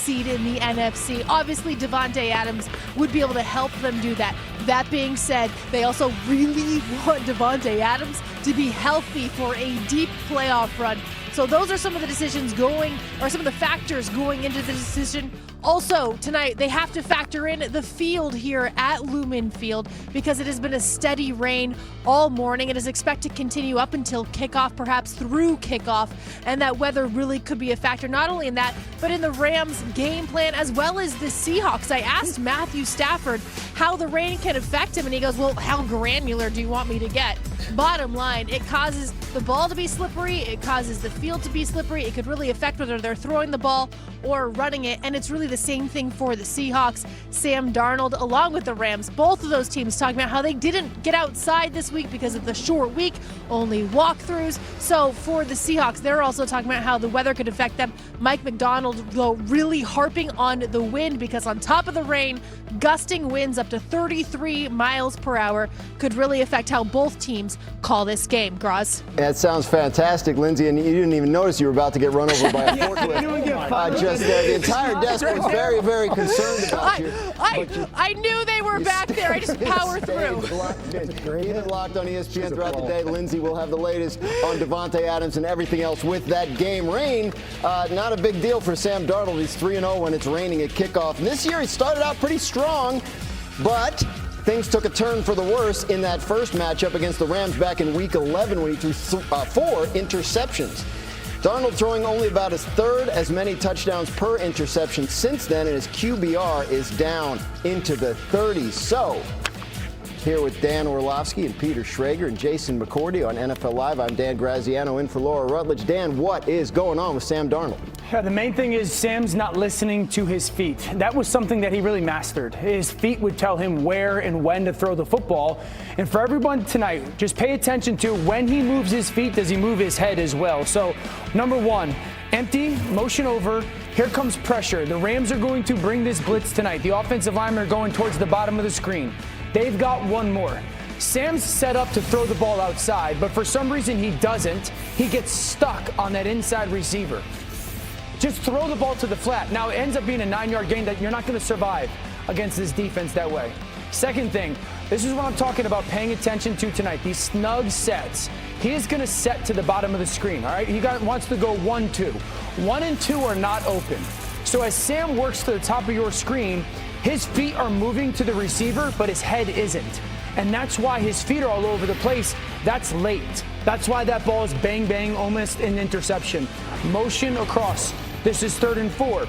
seed in the NFC. Obviously, Davante Adams would be able to help them do that. That being said, they also really want Davante Adams to be healthy for a deep playoff run. So those are some of the decisions some of the factors going into the decision. Also, tonight, they have to factor in the field here at Lumen Field because it has been a steady rain all morning. It is expected to continue up until kickoff, perhaps through kickoff, and that weather really could be a factor, not only in that, but in the Rams' game plan as well as the Seahawks. I asked Matthew Stafford how the rain can affect him, and he goes, well, how granular do you want me to get? Bottom line, it causes the ball to be slippery, it causes the field to be slippery, it could really affect whether they're throwing the ball or running it, and it's really the same thing for the Seahawks. Sam Darnold, along with the Rams, both of those teams talking about how they didn't get outside this week because of the short week, only walkthroughs. So for the Seahawks, they're also talking about how the weather could affect them. Mike McDonald, though, really harping on the wind because on top of the rain, gusting winds up to 33 miles per hour could really affect how both teams call this game. Graz? That sounds fantastic, Lindsay, and you didn't even notice you were about to get run over by a forklift. The entire desk was very, very concerned about you. I knew they were back there. I just powered through. Keep it locked on ESPN throughout the day. Lindsay will have the latest on Davante Adams and everything else with that game. Rain, not a big deal for Sam Darnold. He's 3-0 when it's raining at kickoff. And this year he started out pretty strong, but things took a turn for the worse in that first matchup against the Rams back in Week 11 when he threw 4 interceptions. Darnold throwing only about his third as many touchdowns per interception since then, and his QBR is down into the 30s. So, here with Dan Orlovsky and Peter Schrager and Jason McCourty on NFL Live, I'm Dan Graziano in for Laura Rutledge. Dan, what is going on with Sam Darnold? The main thing is Sam's not listening to his feet. That was something that he really mastered. His feet would tell him where and when to throw the football. And for everyone tonight, just pay attention to when he moves his feet, does he move his head as well? So, number one, empty, motion over. Here comes pressure. The Rams are going to bring this blitz tonight. The offensive linemen are going towards the bottom of the screen. They've got one more. Sam's set up to throw the ball outside, but for some reason he doesn't. He gets stuck on that inside receiver. Just throw the ball to the flat. Now, it ends up being a 9-yard gain that you're not going to survive against this defense that way. Second thing, this is what I'm talking about paying attention to tonight, these snug sets. He is going to set to the bottom of the screen, all right? He wants to go 1-2. 1 and 2 are not open. So as Sam works to the top of your screen, his feet are moving to the receiver, but his head isn't. And that's why his feet are all over the place. That's late. That's why that ball is bang, bang, almost an interception. Motion across. This is 3rd and 4.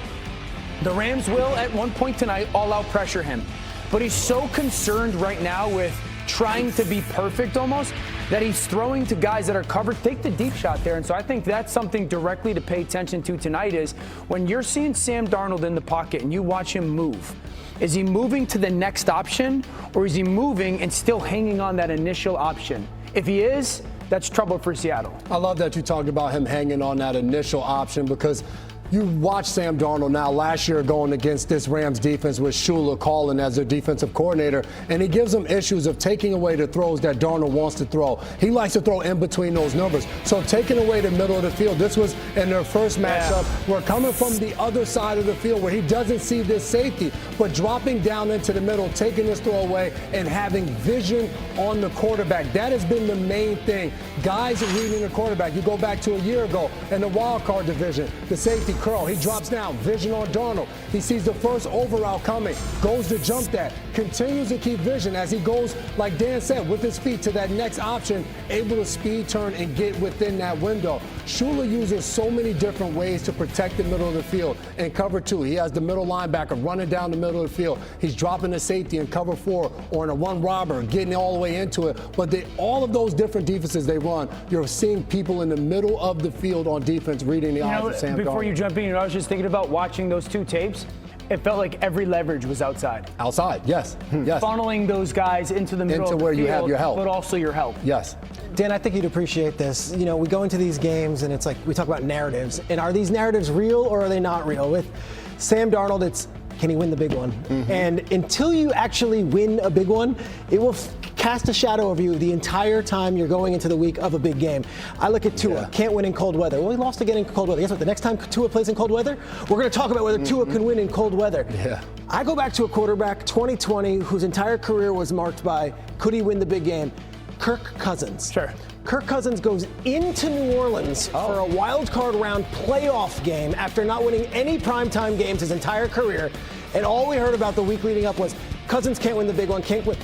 The Rams will, at one point tonight, all-out pressure him. But he's so concerned right now with trying to be perfect almost that he's throwing to guys that are covered. Take the deep shot there. And so I think that's something directly to pay attention to tonight is when you're seeing Sam Darnold in the pocket and you watch him move, is he moving to the next option or is he moving and still hanging on that initial option? If he is, that's trouble for Seattle. I love that you talked about him hanging on that initial option because you watch Sam Darnold now last year going against this Rams defense with Shula calling as their defensive coordinator, and he gives them issues of taking away the throws that Darnold wants to throw. He likes to throw in between those numbers. So taking away the middle of the field, this was in their first matchup. We're coming from the other side of the field where he doesn't see this safety, but dropping down into the middle, taking this throw away, and having vision on the quarterback. That has been the main thing. Guys are reading the quarterback. You go back to a year ago in the wild card division, the safety curl. He drops down, vision on Darnold. He sees the first over route coming, goes to jump that, continues to keep vision as he goes, like Dan said, with his feet to that next option, able to speed turn and get within that window. Shula uses so many different ways to protect the middle of the field in cover 2. He has the middle linebacker running down the middle of the field. He's dropping the safety in cover 4 or in a one robber, getting all the way into it. But all of those different defenses they run, you're seeing people in the middle of the field on defense reading the eyes of Sam Darnold. Before you jump in, I was just thinking about watching those two tapes. It felt like every leverage was outside. Outside, yes. Yes. Funneling those guys into the middle of the where field, you have your help. but also your help. Yes. Dan, I think you'd appreciate this. You know, we go into these games and it's like we talk about narratives. And are these narratives real or are they not real? With Sam Darnold, it's can he win the big one? And until you actually win a big one, it will cast a shadow over you the entire time you're going into the week of a big game. I look at Tua, can't win in cold weather. Well, he lost again in cold weather. Guess what? The next time Tua plays in cold weather, we're going to talk about whether Tua can win in cold weather. Yeah. I go back to a quarterback, 2020, whose entire career was marked by, could he win the big game? Kirk Cousins. Sure. Kirk Cousins goes into New Orleans for a wild card round playoff game after not winning any primetime games his entire career. And all we heard about the week leading up was Cousins can't win the big one, can't win.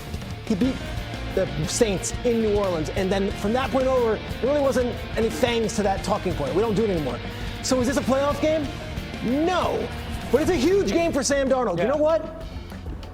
He beat the Saints in New Orleans. And then from that point over, there really wasn't any fangs to that talking point. We don't do it anymore. So is this a playoff game? No. But it's a huge game for Sam Darnold. Yeah. You know what?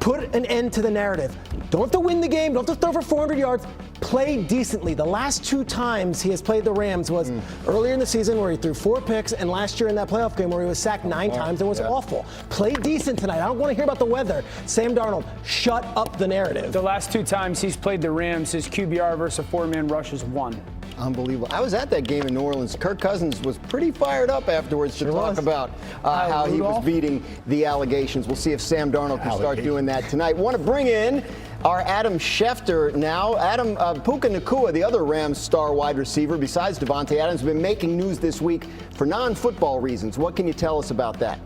Put an end to the narrative. Don't have to win the game. Don't have to throw for 400 yards. Play decently. The last 2 times he has played the Rams was earlier in the season where he threw 4 picks, and last year in that playoff game where he was sacked 9 times and was awful. Play decent tonight. I don't want to hear about the weather. Sam Darnold, shut up the narrative. The last 2 times he's played the Rams, his QBR versus a 4-man rush is 1. Unbelievable. I was at that game in New Orleans. Kirk Cousins was pretty fired up afterwards to talk about how he was beating the allegations. We'll see if Sam Darnold can start doing that tonight. Want to bring in our Adam Schefter now. Adam, Puka Nacua, the other Rams star wide receiver, besides Davante Adams, has been making news this week for non-football reasons. What can you tell us about that?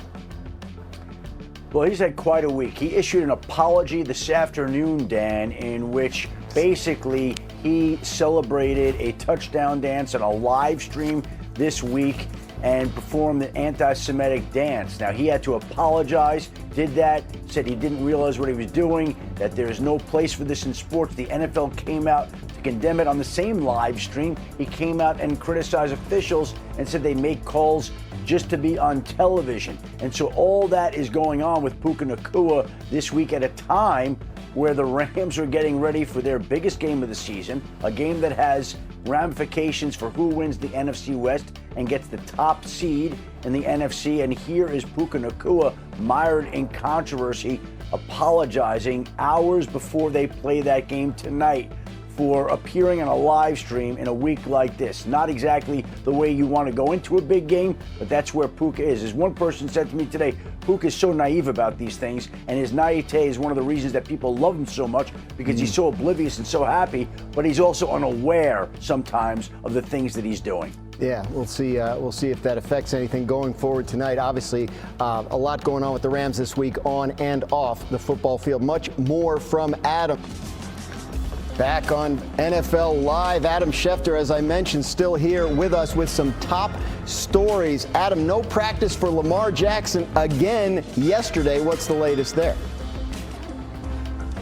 Well, he's had quite a week. He issued an apology this afternoon, Dan, in which basically he celebrated a touchdown dance on a live stream this week and performed an anti-Semitic dance. Now, he had to apologize, did that, said he didn't realize what he was doing, that there's no place for this in sports. The NFL came out to condemn it on the same live stream. He came out and criticized officials and said they make calls just to be on television. And so all that is going on with Puka Nacua this week at a time where the Rams are getting ready for their biggest game of the season, a game that has ramifications for who wins the NFC West and gets the top seed in the NFC. And here is Puka Nacua, mired in controversy, apologizing hours before they play that game tonight for appearing on a live stream in a week like this. Not exactly the way you want to go into a big game, but that's where Puka is. As one person said to me today, Puka is so naive about these things, and his naivete is one of the reasons that people love him so much, because he's so oblivious and so happy, but he's also unaware sometimes of the things that he's doing. Yeah, we'll see. We'll see if that affects anything going forward tonight. Obviously, a lot going on with the Rams this week, on and off the football field. Much more from Adam. Back on NFL Live, Adam Schefter, as I mentioned, still here with us with some top stories. Adam, no practice for Lamar Jackson again yesterday. What's the latest there?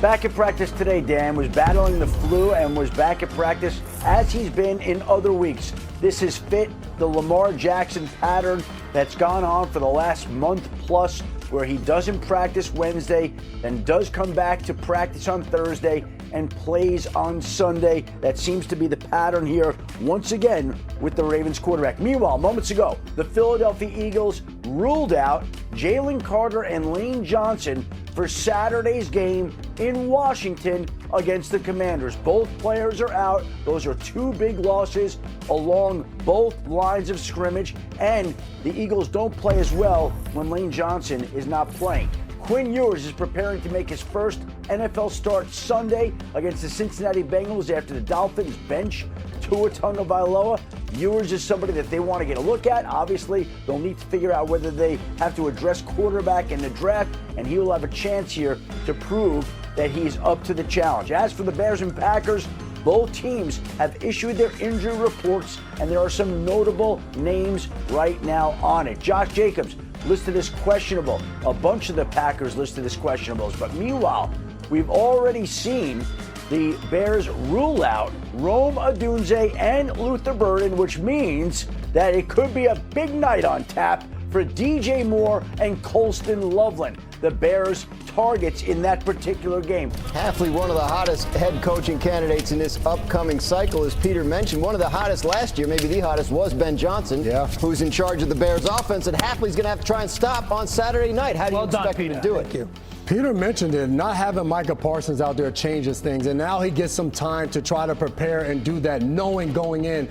Back at practice today, Dan, was battling the flu and was back at practice as he's been in other weeks. This has fit the Lamar Jackson pattern that's gone on for the last month plus, where he doesn't practice Wednesday, then does come back to practice on Thursday and plays on Sunday. That seems to be the pattern here once again with the Ravens quarterback. Meanwhile, moments ago, the Philadelphia Eagles ruled out Jalen Carter and Lane Johnson for Saturday's game in Washington against the Commanders. Both players are out. Those are 2 big losses along both lines of scrimmage, and the Eagles don't play as well when Lane Johnson is not playing. Quinn Ewers is preparing to make his first NFL start Sunday against the Cincinnati Bengals after the Dolphins bench Tua Tagovailoa. Ewers is somebody that they want to get a look at. Obviously, they'll need to figure out whether they have to address quarterback in the draft, and he will have a chance here to prove that he's up to the challenge. As for the Bears and Packers, both teams have issued their injury reports, and there are some notable names right now on it. Josh Jacobs listed as questionable. A bunch of the Packers listed as questionables. But meanwhile, we've already seen the Bears rule out Rome Odunze and Luther Burden, which means that it could be a big night on tap for DJ Moore and Colston Loveland, the Bears' targets in that particular game. Hafley, one of the hottest head coaching candidates in this upcoming cycle, as Peter mentioned. One of the hottest last year, maybe the hottest, was Ben Johnson, who's in charge of the Bears' offense, and Hafley's going to have to try and stop on Saturday night. How do you expect him to do it? Thank you. Peter mentioned it, not having Micah Parsons out there changes things, and now he gets some time to try to prepare and do that, knowing going in